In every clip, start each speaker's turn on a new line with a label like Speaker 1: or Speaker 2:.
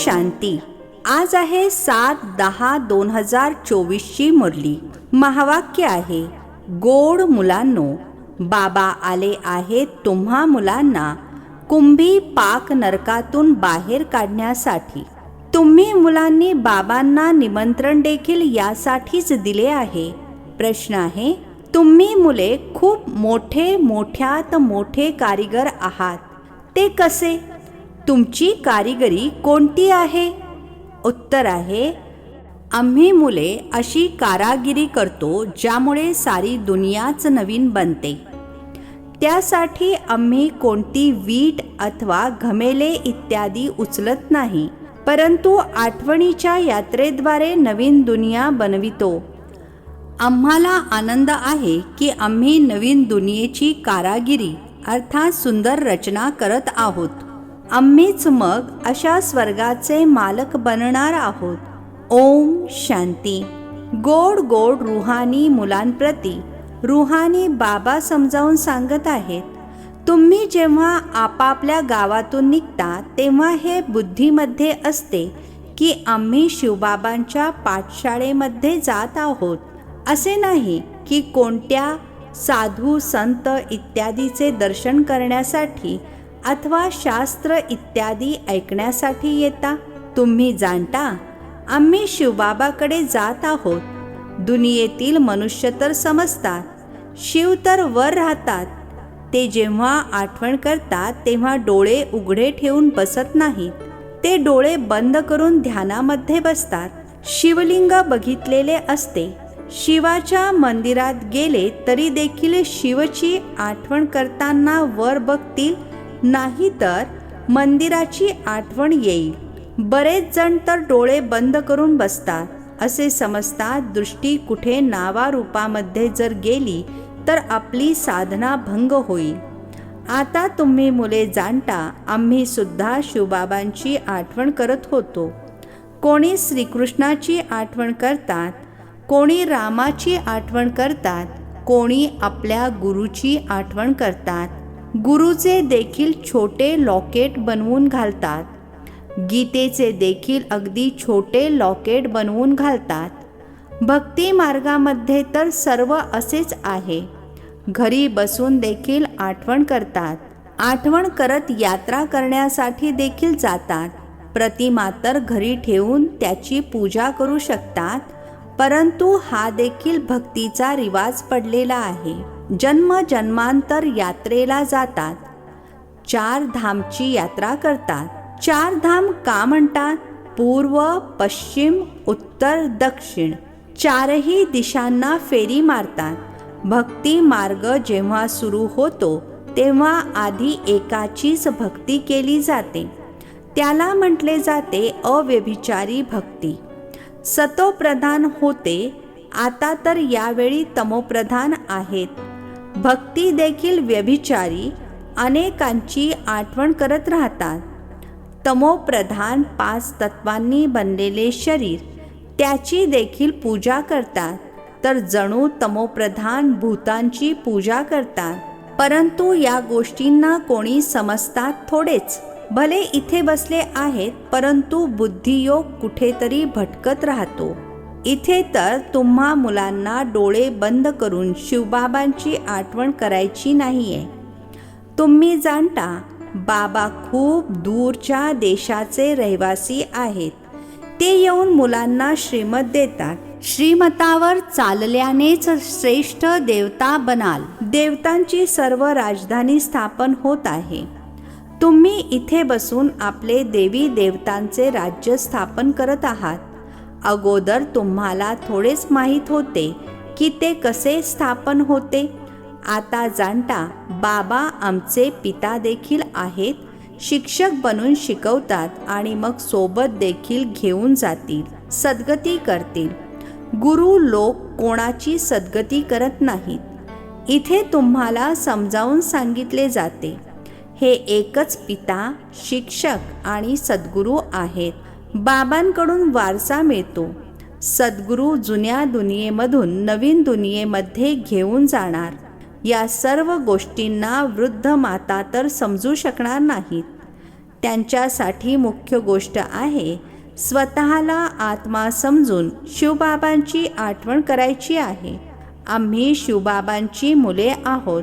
Speaker 1: शांती. आज आहे 7/10/2024 मुरली. महावाक्य आहे, गोड मुलांनो, बाबा आले आहेत तुम्हा मुलांना कुंभी पाक नरकातून बाहेर काढण्यासाठी. तुम्ही मुलांनी बाबांना निमंत्रण देखील यासाठीच दिले आहे. प्रश्न आहे, तुम्ही मुले खूप मोठ्यात मोठे कारीगर आहात. ते कसे? तुमची कारिगिरी कोणती आहे? उत्तर आहे, आम्ही मुले अशी कारागिरी करतो ज्यामुळे सारी दुनियाच नवीन बनते. त्यासाठी आम्ही कोणती वीट अथवा घमेले इत्यादी उचलत नाही, परंतु आठवणीच्या यात्रेद्वारे नवीन दुनिया बनवितो. आम्हाला आनंद आहे की आम्ही नवीन दुनियेची कारागिरी अर्थात सुंदर रचना करत आहोत. आम्हीच मग अशा स्वर्गाचे मालक बनणार आहोत. ओम शांती. गोड गोड रुहानी मुलांप्रती रुहानी बाबा समजावून सांगत आहेत, तुम्ही जेव्हा आपापल्या गावातून निघता तेव्हा हे बुद्धीमध्ये असते की आम्ही शिवबाबांच्या पाठशाळेमध्ये जात आहोत. असे नाही की कोणत्या साधू संत इत्यादीचे दर्शन करण्यासाठी अथवा शास्त्र इत्यादी ऐकण्यासाठी येता. तुम्ही जाणता आम्ही शिवबाबाकडे जात आहोत. दुनियेतील मनुष्य तर समजतात, शिव तर वर राहतात. ते जेव्हा आठवण करतात तेव्हा डोळे उघडे ठेवून बसत नाहीत, ते डोळे बंद करून ध्यानामध्ये बसतात. शिवलिंग बघितलेले असते. शिवाच्या मंदिरात गेले तरी देखील शिवची आठवण करताना वर बघतील, नाही तर मंदिराची आठवण येईल. बरेच जण तर डोळे बंद करून बसतात. असे समजतात दृष्टी कुठे नावारूपामध्ये जर गेली तर आपली साधना भंग होईल. आता तुम्ही मुले जाणता आम्ही सुद्धा शिवबाबांची आठवण करत होतो. कोणी श्रीकृष्णाची आठवण करतात, कोणी रामाची आठवण करतात, कोणी आपल्या गुरुची आठवण करतात. गुरुचे देखील छोटे लॉकेट बनवून घालतात. गीतेचे देखील अगदी छोटे लॉकेट बनवून घालतात. भक्ती मार्गामध्ये तर सर्व असेच आहे. घरी बसून देखील आठवण करतात. आठवण करत यात्रा करण्यासाठी देखील जातात. प्रतिमा तर घरी ठेवून त्याची पूजा करू शकतात, परंतु हा देखील भक्तीचा रिवाज पडलेला आहे. जन्म जन्मांतर यात्रेला जातात. 4 धामची यात्रा करतात. 4 धाम का म्हणतात? पूर्व, पश्चिम, उत्तर, दक्षिण 4ही दिशांना फेरी मारतात. भक्ती मार्ग जेव्हा सुरू होतो तेव्हा आधी एकाचीच भक्ती केली जाते. त्याला म्हटले जाते अव्यभिचारी भक्ती. सतोप्रधान होते, आता तर यावेळी तमोप्रधान आहेत. भक्ती देखील व्यभिचारी अनेकांची आठवण करत राहतात. तमोप्रधान 5 तत्वांनी बनलेले शरीर, त्याची देखील पूजा करतात, तर जणू तमोप्रधान भूतांची पूजा करतात. परंतु या गोष्टींना कोणी समजतात थोडेच. भले इथे बसले आहेत, परंतु बुद्धियोग कुठेतरी भटकत राहतो. इथे तर तुम्हा मुलांना डोळे बंद करून शिवबाबांची आठवण करायची नाहीये. तुम्ही जाणता बाबा खूप दूरच्या देशाचे रहिवासी आहेत. ते येऊन मुलांना श्रीमत देतात. श्रीमतावर चालल्यानेच श्रेष्ठ देवता बनाल. देवतांची सर्व राजधानी स्थापन होत आहे. तुम्ही इथे बसून आपले देवी देवतांचे राज्य स्थापन करत आहात. अगोदर तुम्हाला थोडेच माहीत होते की ते कसे स्थापन होते. आता जाणता बाबा आमचे पिता देखील आहेत. शिक्षक बनून शिकवतात आणि मग सोबत देखील घेऊन जातील, सद्गती करतील. गुरु लोक कोणाची सद्गती करत नाहीत. इथे तुम्हाला समजावून सांगितले जाते, हे एकच पिता, शिक्षक आणि सद्गुरू आहेत. बाबांकडून वारसा मिळतो. सद्गुरू जुन्या दुनियेमधून नवीन दुनियेमध्ये घेऊन जाणार. या सर्व गोष्टींना वृद्ध माता तर समजू शकणार नाहीत. त्यांच्यासाठी मुख्य गोष्ट आहे स्वतःला आत्मा समजून शिवबाबांची आठवण करायची आहे. आम्ही शिवबाबांची मुले आहोत.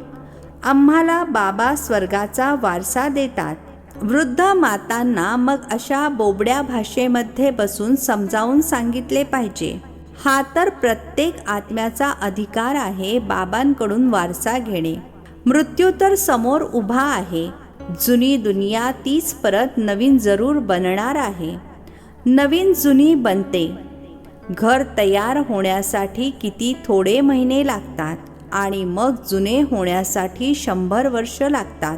Speaker 1: आम्हाला बाबा स्वर्गाचा वारसा देतात. वृद्ध मातांना मग अशा बोबड्या भाषेमध्ये बसून समजावून सांगितले पाहिजे. हा तर प्रत्येक आत्म्याचा अधिकार आहे बाबांकडून वारसा घेणे. मृत्यू तर समोर उभा आहे. जुनी दुनिया तीच परत नवीन जरूर बनणार आहे. नवीन जुनी बनते. घर तयार होण्यासाठी किती थोडे महिने लागतात आणि मग जुने होण्यासाठी 100 वर्ष लागतात.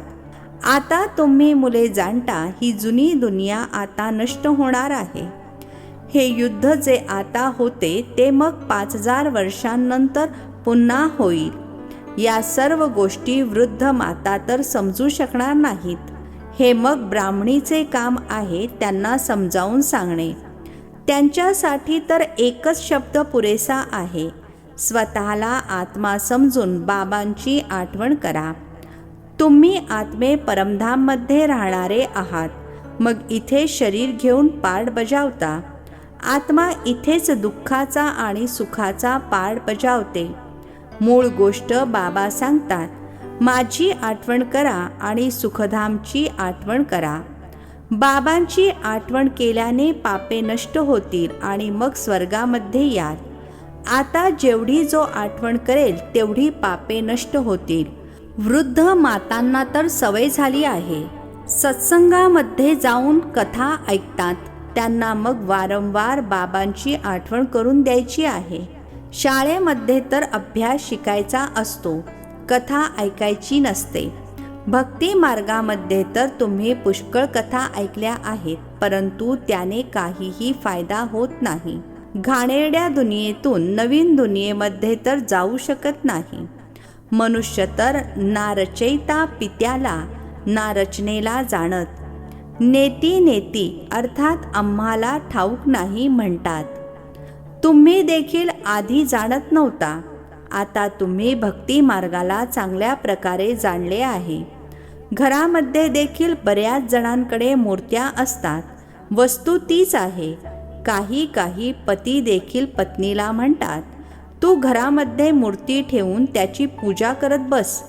Speaker 1: आता तुम्ही मुले जाणता ही जुनी दुनिया आता नष्ट होणार आहे. हे युद्ध जे आता होते ते मग 5000 वर्षांनंतर पुन्हा होईल. या सर्व गोष्टी वृद्ध माता तर समजू शकणार नाहीत. हे मग ब्राह्मणीचे काम आहे त्यांना समजावून सांगणे. त्यांच्यासाठी तर एकच शब्द पुरेसा आहे. स्वतःला आत्मा समजून बाबांची आठवण करा. तुम्ही आत्मे परमधाममध्ये राहणारे आहात. मग इथे शरीर घेऊन पाठ बजावता. आत्मा इथेच दुःखाचा आणि सुखाचा पाठ बजावते. मूळ गोष्ट बाबा सांगतात, माझी आठवण करा आणि सुखधामची आठवण करा. बाबांची आठवण केल्याने पापे नष्ट होतील आणि मग स्वर्गामध्ये याल. आता जेवढी जो आठवण करेल तेवढी पापे नष्ट होतील. वृद्ध मातांना तर सवय झाली आहे. सत्संगामध्ये जाऊन कथा ऐकतात. त्यांना मग वारंवार बाबांची आठवण करून द्यायची आहे. शाळेमध्ये तर अभ्यास शिकायचा असतो, कथा ऐकायची नसते. भक्ती मार्गामध्ये तर तुम्ही पुष्कळ कथा ऐकल्या आहेत, परंतु त्याने काहीही फायदा होत नाही. घाणेरड्या दुनियेतून नवीन दुनियेमध्ये तर जाऊ शकत नाही. मनुष्य तर ना रचयिता पित्याला ना रचनेला जाणत. नेती नेती अर्थात आम्हाला ठाऊक नाही म्हणतात. तुम्ही देखील आधी जाणत नव्हता. आता तुम्ही भक्ती मार्गाला चांगल्या प्रकारे जाणले आहे. घरामध्ये देखील बऱ्याच जणांकडे मूर्त्या असतात. वस्तू तीच आहे. काही पती देखील पत्नीला म्हणतात, तू घरामध्ये मूर्ती ठेवून त्याची पूजा करत बस.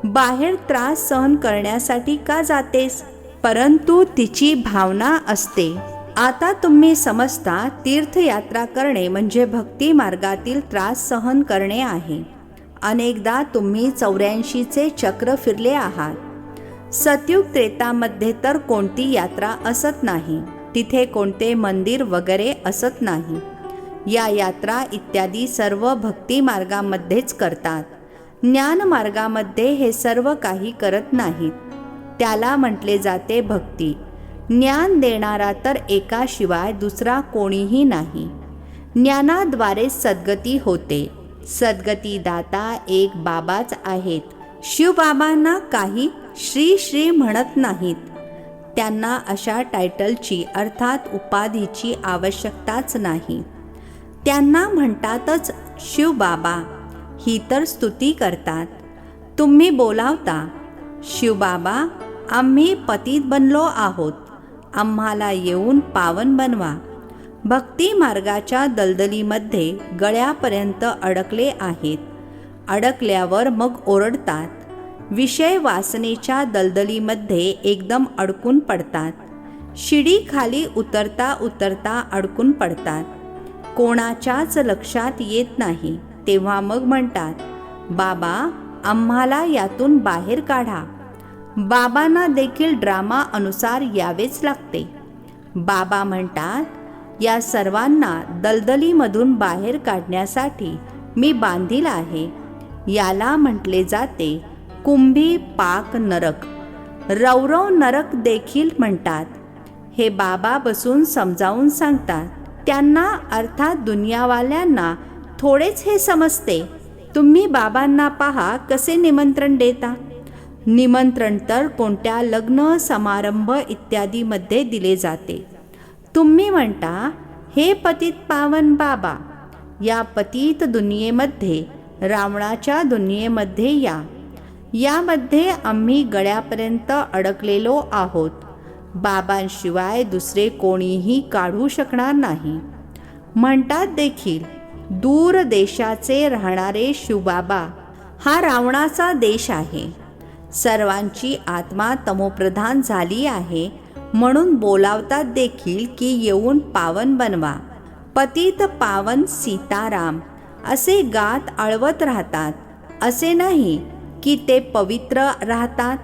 Speaker 1: बाहेर त्रास सहन करण्यासाठी का जातेस? परंतु तिची भावना असते. आता तुम्ही समजता तीर्थयात्रा करणे म्हणजे भक्ती मार्गातील त्रास सहन करणे आहे. अनेकदा तुम्ही 84चे चक्र फिरले आहात. सतयुग त्रेतामध्ये तर कोणती यात्रा असत नाही. तिथे कोणते मंदिर वगैरे असत नाही. या यात्रा इत्यादी सर्व भक्ती मार्गामध्येच करतात. ज्ञान मार्गामध्ये हे सर्व काही करत नाहीत. त्याला म्हटले जाते भक्ती. ज्ञान देणारा तर एकाशिवाय दुसरा कोणीही नाही. ज्ञानाद्वारे सद्गती होते. सद्गती दाता एक बाबाच आहेत. शिवबाबांना काही श्री श्री म्हणत नाहीत. त्यांना अशा टायटलची अर्थात उपाधीची आवश्यकताच नाही. त्यांना म्हणतातच शिवबाबा. ही तर स्तुती करतात. तुम्ही बोलावता, शिवबाबा आम्ही पतित बनलो आहोत, आम्हाला येऊन पावन बनवा. भक्ती मार्गाच्या दलदलीमध्ये गळ्यापर्यंत अडकले आहेत. अडकल्यावर मग ओरडतात. विषय वासनेच्या दलदलीमध्ये एकदम अडकून पडतात. शिडी खाली उतरता उतरता अडकून पडतात. कोणाच्याच लक्षात येत नाही. तेव्हा मग म्हणतात, बाबा आम्हाला यातून बाहेर काढा. बाबांना देखील ड्रामा अनुसार यावेच लागते. बाबा म्हणतात, या सर्वांना दलदलीमधून बाहेर काढण्यासाठी मी बांधील आहे. याला म्हटले जाते कुंभी पाक नरक. रौरव नरक देखील म्हणतात. हे बाबा बसून समजावून सांगतात. त्यांना अर्थात दुनियावाल्यांना थोडेच हे समजते. तुम्ही बाबांना पहा कसे निमंत्रण देता. निमंत्रण तर कोणत्या लग्न समारंभ इत्यादीमध्ये दिले जाते. तुम्ही म्हणता, हे पतित पावन बाबा, या पतित दुनियेमध्ये रावणाच्या दुनियेमध्ये या. यामध्ये आम्ही गळ्यापर्यंत अडकलेलो आहोत. बाबांशिवाय दुसरे कोणीही काढू शकणार नाही. म्हणतात देखील, दूर देशाचे राहणारे शिवबाबा हा रावणाचा देश आहे. सर्वांची आत्मा तमोप्रधान झाली आहे म्हणून बोलावतात देखील की येऊन पावन बनवा. पतित पावन सीताराम असे गात आळवत राहतात. असे नाही की ते पवित्र राहतात.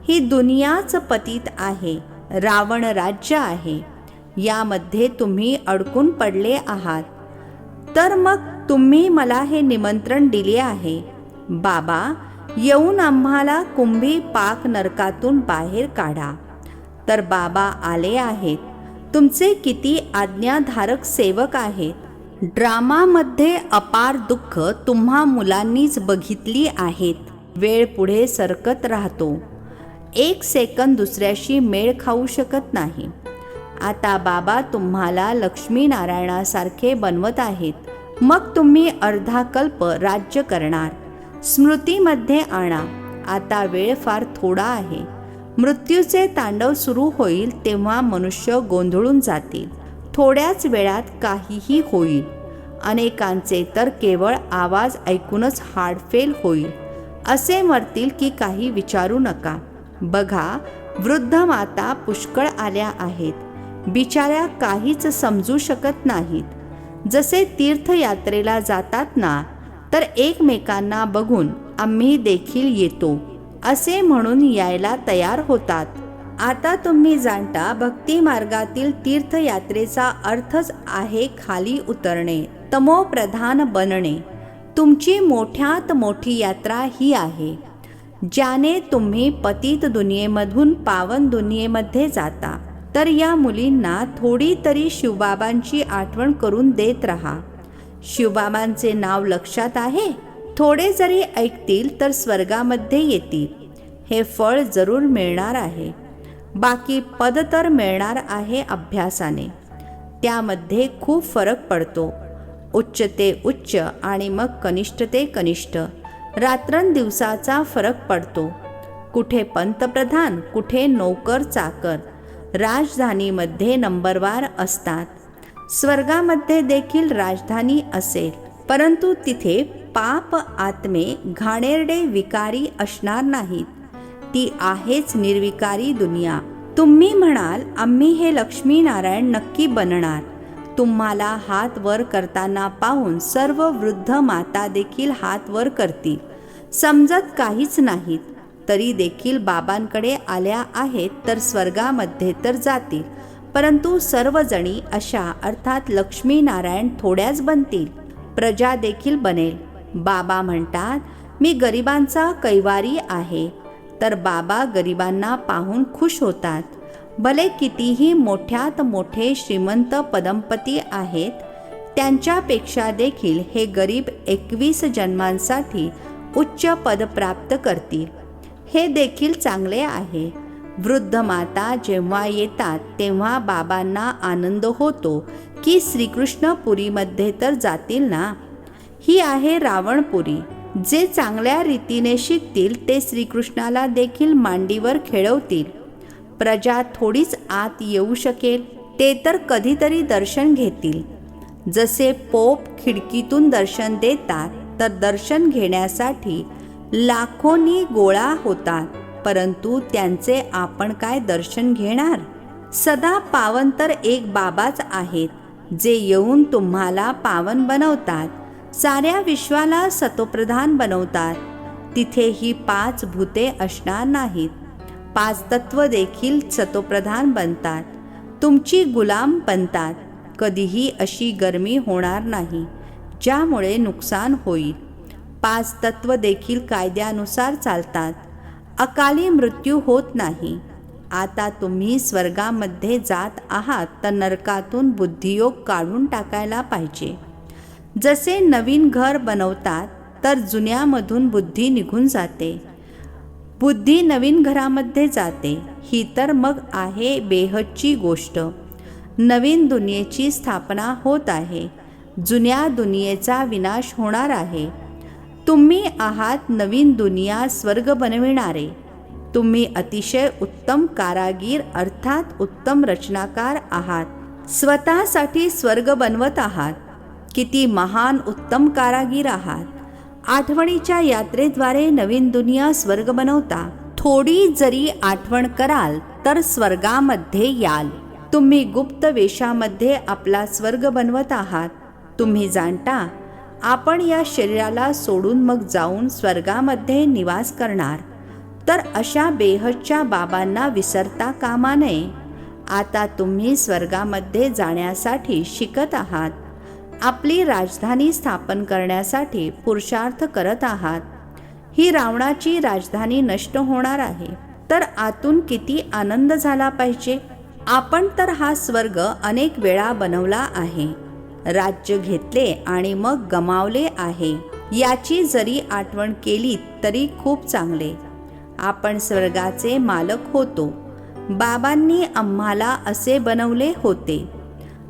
Speaker 1: ही दुनियाच पतित आहे, रावण राज्य आहे. यामध्ये तुम्ही अडकून पडले आहात. तर मग तुम्ही मला हे निमंत्रण दिले आहे, बाबा येऊन आम्हाला कुंभी पाक नरकातून बाहेर काढा. तर बाबा आले आहेत. तुमचे किती आज्ञाधारक सेवक आहेत. ड्रामामध्ये अपार दुःख तुम्हा मुलांनीच बघितली आहेत. वेळ पुढे सरकत राहतो. एक सेकंद दुसऱ्याशी मेळ खाऊ शकत नाही. आता बाबा तुम्हाला लक्ष्मीनारायणासारखे बनवत आहेत. मग तुम्ही अर्धा कल्प राज्य करणार. स्मृतीमध्ये आणा. आता वेळ फार थोडा आहे. मृत्यूचे तांडव सुरू होईल तेव्हा मनुष्य गोंधळून जातील. थोड्याच वेळात काहीही होईल. अनेकांचे तर केवळ आवाज ऐकूनच हार्टफेल होईल. असे मरतील की काही विचारू नका. बघा, वृद्ध माता पुष्कळ आल्या आहेत. बिचाऱ्या काहीच समजू शकत नाहीत. जसे तीर्थयात्रेला जातात ना, तर एकमेकांना बघून आम्ही देखील येतो असे म्हणून यायला तयार होतात. आता तुम्ही जाणता, भक्ती मार्गातील तीर्थयात्रेचा अर्थच आहे खाली उतरणे, तमोप्रधान बनणे. तुमची मोठ्यात मोठी यात्रा ही आहे, ज्याने तुम्ही पतित दुनियेमधून पावन दुनियेमध्ये जाता. तर या मुलींना थोडी तरी शिवबाबांची आठवण करून देत राहा. शिवबाबांचे नाव लक्षात आहे. थोडे जरी ऐकतील तर स्वर्गामध्ये येतील. हे फळ जरूर मिळणार आहे. बाकी पद तर मिळणार आहे अभ्यासाने. त्यामध्ये खूप फरक पडतो. उच्च ते उच्च आणि मग कनिष्ठ ते कनिष्ठ. रात्रंदिवसाचा फरक पडतो. कुठे पंतप्रधान, कुठे नोकर चाकर. राजधानीमध्ये नंबरवार असतात. स्वर्गामध्ये देखील राजधानी असेल, परंतु तिथे पाप आत्मे घाणेरडे विकारी असणार नाहीत. ती आहेच निर्विकारी दुनिया. तुम्ही म्हणाल, आम्ही हे लक्ष्मीनारायण नक्की बनणार. तुम्हाला हात वर करताना पाहून सर्व वृद्ध माता देखील हात वर करतील. समजत काहीच नाहीत तरी देखील बाबांकडे आल्या आहेत, तर स्वर्गामध्ये तर जातील. परंतु सर्वजणी अशा अर्थात लक्ष्मीनारायण थोड्याच बनतील. प्रजा देखील बनेल. बाबा म्हणतात, मी गरिबांचा कैवारी आहे. तर बाबा गरिबांना पाहून खुश होतात. भले कितीही मोठ्यात मोठे श्रीमंत पदमपती आहेत, त्यांच्यापेक्षा देखील हे गरीब 21 जन्मांसाठी उच्च पद प्राप्त करतील. हे देखील चांगले आहे. वृद्ध माता जेव्हा येतात तेव्हा बाबांना आनंद होतो की श्रीकृष्णपुरीमध्ये तर जातील ना. ही आहे रावणपुरी. जे चांगल्या रीतीने शिकतील ते श्रीकृष्णाला देखील मांडीवर खेळवतील. प्रजा थोडीच आत येऊ शकेल. ते तर कधीतरी दर्शन घेतील. जसे पोप खिडकीतून दर्शन देतात, तर दर्शन घेण्यासाठी लाखोंनी गोळा होतात, परंतु त्यांचे आपण काय दर्शन घेणार. सदा पावन तर एक बाबाच आहेत, जे येऊन तुम्हाला पावन बनवतात. साऱ्या विश्वाला सतोप्रधान बनवतात. तिथे ही 5 भूते असणार नाहीत. 5 तत्व देखील सतोप्रधान बनतात. तुमची गुलाम बनतात. कधीही अशी गरमी होणार नाही ज्यामुळे नुकसान होईल. 5 तत्व देखील कायद्यानुसार चालतात. अकाली मृत्यू होत नाही. आता तुम्ही स्वर्गामध्ये जात आहात, तर नरकातून बुद्धियोग काढून टाकायला पाहिजे. जसे नवीन घर बनवतात तर जुन्यामधून बुद्धी निघून जाते. बुद्धी नवीन घरामध्ये जाते. ही तर मग आहे बेहदची गोष्ट. नवीन दुनियेची स्थापना होत आहे. जुन्या दुनियेचा विनाश होणार आहे. तुम्ही आहात नवीन दुनिया स्वर्ग बनविणारे. तुम्ही अतिशय उत्तम कारागीर अर्थात उत्तम रचनाकार आहात. स्वतःसाठी स्वर्ग बनवत आहात. किती महान उत्तम कारागीर आहात. आठवणीच्या यात्रेद्वारे नवीन दुनिया स्वर्ग बनवता. थोडी जरी आठवण कराल तर स्वर्गामध्ये याल. तुम्ही गुप्त वेशामध्ये आपला स्वर्ग बनवत आहात. तुम्ही जाणता आपण या शरीराला सोडून मग जाऊन स्वर्गामध्ये निवास करणार. तर अशा बेहदच्या बाबांना विसरता कामा नये. आता तुम्ही स्वर्गामध्ये जाण्यासाठी शिकत आहात. आपली राजधानी स्थापन करण्यासाठी पुरुषार्थ करत आहात. ही रावणाची राजधानी नष्ट होणार आहे. तर आतून किती आनंद झाला पाहिजे. आपण तर हा स्वर्ग अनेक वेळा बनवला आहे. राज्य घेतले आणि मग गमावले आहे. याची जरी आठवण केली तरी खूप चांगले. आपण स्वर्गाचे मालक होतो. बाबांनी आम्हाला असे बनवले होते.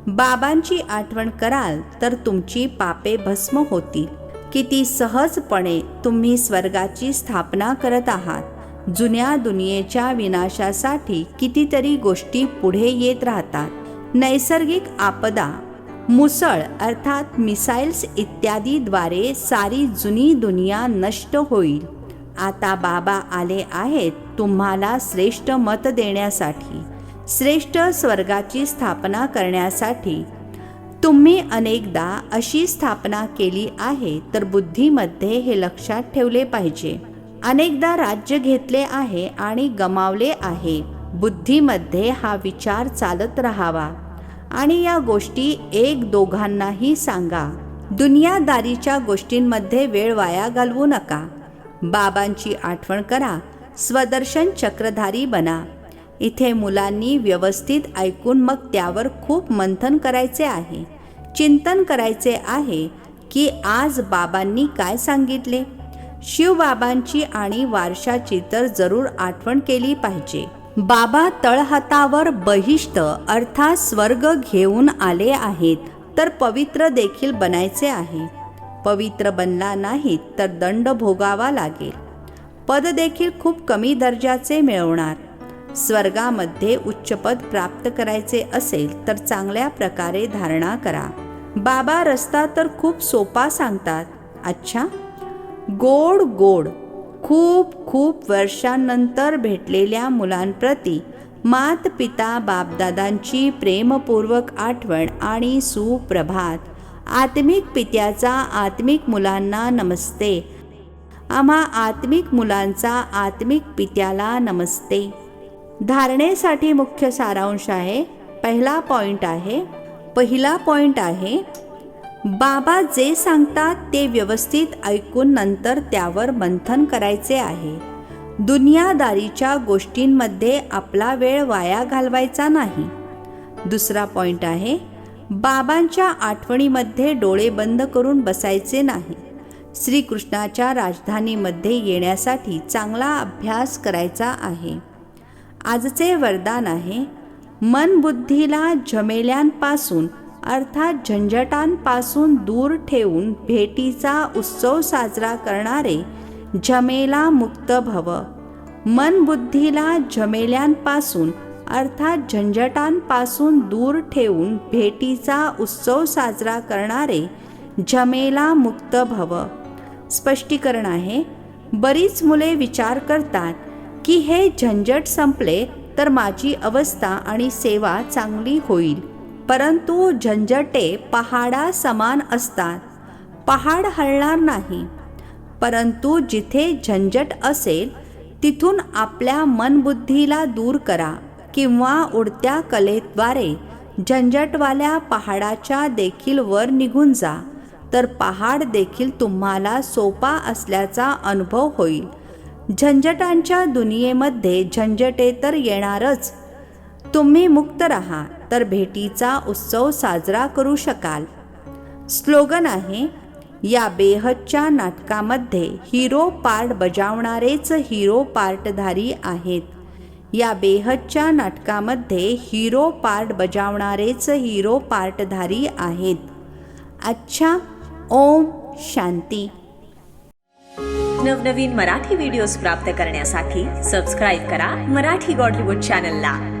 Speaker 1: बाबांची आठवण कराल तर तुमची पापे भस्म होतील. किती सहजपणे तुम्ही स्वर्गाची स्थापना करत आहात. जुन्या दुनियेच्या विनाशासाठी कितीतरी गोष्टी पुढे येत राहतात. नैसर्गिक आपदा, मुसळ अर्थात मिसाईल्स इत्यादीद्वारे सारी जुनी दुनिया नष्ट होईल. आता बाबा आले आहेत तुम्हाला श्रेष्ठ मत देण्यासाठी, श्रेष्ठ स्वर्गाची स्थापना करण्यासाठी. तुम्ही अनेकदा अशी स्थापना केली आहे तर बुद्धीमध्ये हे लक्षात ठेवले पाहिजे. अनेकदा राज्य घेतले आहे आणि गमावले आहे. बुद्धीमध्ये हा विचार चालत राहावा आणि या गोष्टी एक दोघांनाही सांगा. दुनियादारीच्या गोष्टींमध्ये वेळ वाया घालवू नका. बाबांची आठवण करा. स्वदर्शन चक्रधारी बना. इथे मुलांनी व्यवस्थित ऐकून मग त्यावर खूप मंथन करायचे आहे. चिंतन करायचे आहे की आज बाबांनी काय सांगितले. शिवबाबांची आणि वारशाची तर जरूर आठवण केली पाहिजे. बाबा तळहातावर बहिष्ठ अर्थात स्वर्ग घेऊन आले आहेत. तर पवित्र देखील बनायचे आहे. पवित्र बनला नाहीत तर दंड भोगावा लागेल. पद देखील खूप कमी दर्जाचे मिळवणार. स्वर्गामध्ये उच्च पद प्राप्त करायचे असेल तर चांगल्या प्रकारे धारणा करा. बाबा रस्ता तर खूप सोपा सांगतात. अच्छा, गोड गोड. खूप खूप वर्षांनंतर भेटलेल्या मुलांप्रती मात पिता बापदादांची प्रेमपूर्वक आठवण आणि सुप्रभात. आत्मिक पित्याचा आत्मिक मुलांना नमस्ते. आम्हा आत्मिक मुलांचा आत्मिक पित्याला नमस्ते. धारणेसाठी मुख्य सारांश आहे. पहिला पॉइंट आहे बाबा जे सांगतात ते व्यवस्थित ऐकून नंतर त्यावर मंथन करायचे आहे. दुनियादारीच्या गोष्टींमध्ये आपला वेळ वाया घालवायचा नाही. दुसरा पॉइंट आहे बाबांच्या आठवणीमध्ये डोळे बंद करून बसायचे नाही. श्रीकृष्णाच्या राजधानीमध्ये येण्यासाठी चांगला अभ्यास करायचा आहे. आजचे वरदान आहे मन बुद्धीला झमेल्यांपासून अर्थात झंझटांपासून दूर ठेवून भेटीचा उत्सव साजरा करणारे झमेला मुक्त भव. मन बुद्धीला झमेल्यांपासून अर्थात झंझटांपासून दूर ठेवून भेटीचा उत्सव साजरा करणारे झमेला मुक्त भव. स्पष्टीकरण आहे बरीच मुले विचार करतात की हे झंझट संपले तर माझी अवस्था आणि सेवा चांगली होईल. परंतु झंझटे पहाडा समान असतात. पहाड हलणार नाही. परंतु जिथे झंझट असेल तिथून आपल्या मनबुद्धीला दूर करा किंवा उडत्या कलेद्वारे झंझटवाल्या पहाडाच्या देखील वर निघून जा. तर पहाड देखील तुम्हाला सोपा असल्याचा अनुभव होईल. झंझटांच्या दुनियेमध्ये झंझटे तर येणारच. तुम्ही मुक्त राहा तर भेटीचा उत्सव साजरा करू शकाल. स्लोगन आहे या बेहदच्या नाटकामध्ये हिरो पार्ट बजावणारेच हिरो पार्टधारी आहेत. या बेहदच्या नाटकामध्ये हिरो पार्ट बजावणारेच हिरो पार्टधारी आहेत. अच्छा, ओम शांती.
Speaker 2: नवनवीन मराठी व्हिडिओज प्राप्त करण्यासाठी सबस्क्राईब करा मराठी गॉड रिपोर्ट चॅनलला.